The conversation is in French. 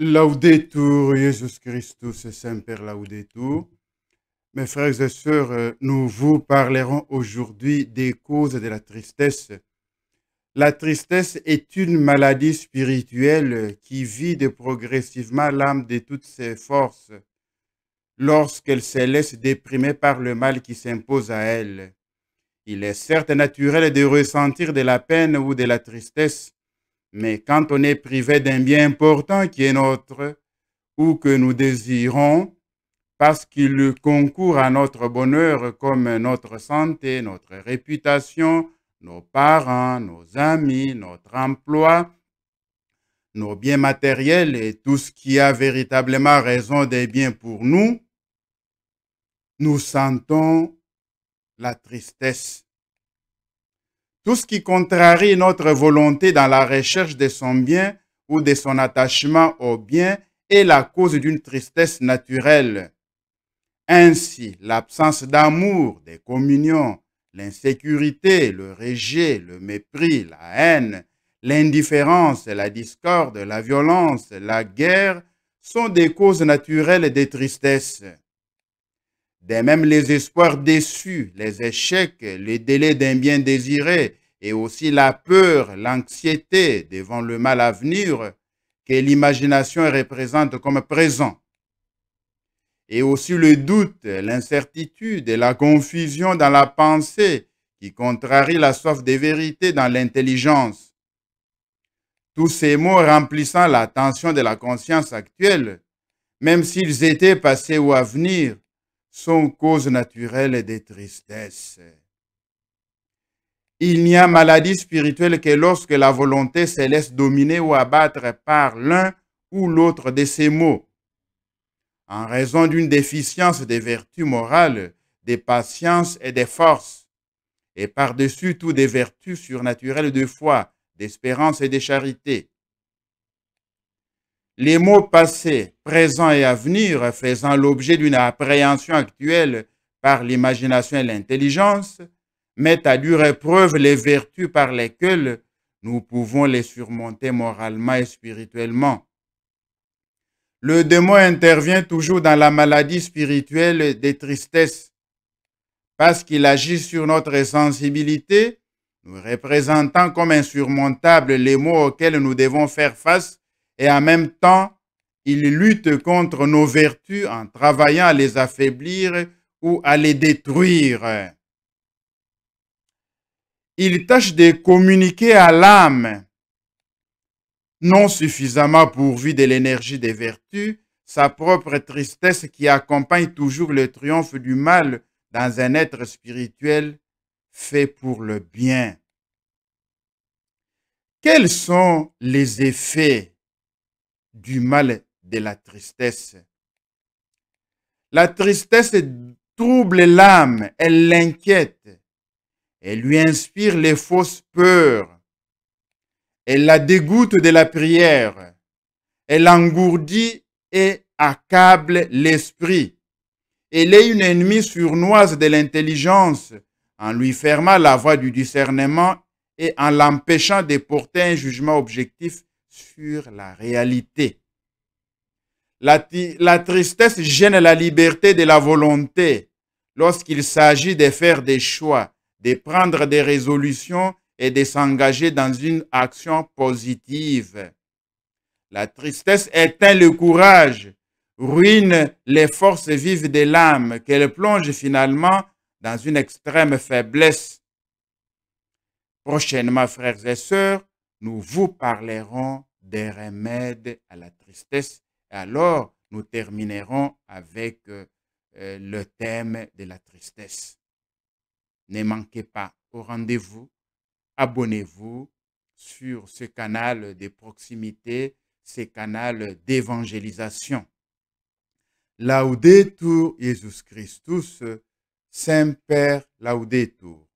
Laudetur Jesus Christus, Semper Laudetur. Mes frères et sœurs, nous vous parlerons aujourd'hui des causes de la tristesse. La tristesse est une maladie spirituelle qui vide progressivement l'âme de toutes ses forces lorsqu'elle se laisse déprimer par le mal qui s'impose à elle. Il est certes naturel de ressentir de la peine ou de la tristesse, mais quand on est privé d'un bien important qui est notre ou que nous désirons, parce qu'il concourt à notre bonheur comme notre santé, notre réputation, nos parents, nos amis, notre emploi, nos biens matériels et tout ce qui a véritablement raison des biens pour nous, nous sentons la tristesse. Tout ce qui contrarie notre volonté dans la recherche de son bien ou de son attachement au bien est la cause d'une tristesse naturelle. Ainsi, l'absence d'amour, des communions, l'insécurité, le rejet, le mépris, la haine, l'indifférence, la discorde, la violence, la guerre sont des causes naturelles des tristesses. De même, les espoirs déçus, les échecs, les délais d'un bien désiré et aussi la peur, l'anxiété devant le mal à venir que l'imagination représente comme présent. Et aussi le doute, l'incertitude et la confusion dans la pensée qui contrarient la soif de vérité dans l'intelligence. Tous ces mots remplissant l'attention de la conscience actuelle, même s'ils étaient passés ou à venir, sont causes naturelles des tristesses. Il n'y a maladie spirituelle que lorsque la volonté se laisse dominer ou abattre par l'un ou l'autre de ces maux, en raison d'une déficience des vertus morales, des patiences et des forces, et par-dessus tout des vertus surnaturelles de foi, d'espérance et de charité. Les mots passés, présents et à venir, faisant l'objet d'une appréhension actuelle par l'imagination et l'intelligence, mettent à dure épreuve les vertus par lesquelles nous pouvons les surmonter moralement et spirituellement. Le démon intervient toujours dans la maladie spirituelle des tristesses parce qu'il agit sur notre sensibilité, nous représentant comme insurmontables les maux auxquels nous devons faire face et en même temps, il lutte contre nos vertus en travaillant à les affaiblir ou à les détruire. Il tâche de communiquer à l'âme non suffisamment pourvu de l'énergie des vertus, sa propre tristesse qui accompagne toujours le triomphe du mal dans un être spirituel fait pour le bien. Quels sont les effets du mal de la tristesse? La tristesse trouble l'âme, elle l'inquiète, elle lui inspire les fausses peurs, elle la dégoûte de la prière, elle engourdit et accable l'esprit. Elle est une ennemie sournoise de l'intelligence en lui fermant la voie du discernement et en l'empêchant de porter un jugement objectif sur la réalité. La tristesse gêne la liberté de la volonté lorsqu'il s'agit de faire des choix, de prendre des résolutions et de s'engager dans une action positive. La tristesse éteint le courage, ruine les forces vives de l'âme, qu'elle plonge finalement dans une extrême faiblesse. Prochainement, frères et sœurs, nous vous parlerons des remèdes à la tristesse. Et alors, nous terminerons avec le thème de la tristesse. Ne manquez pas au rendez-vous. Abonnez-vous sur ce canal de proximité, ce canal d'évangélisation. Laudetur Jesus Christus, Semper Laudetur.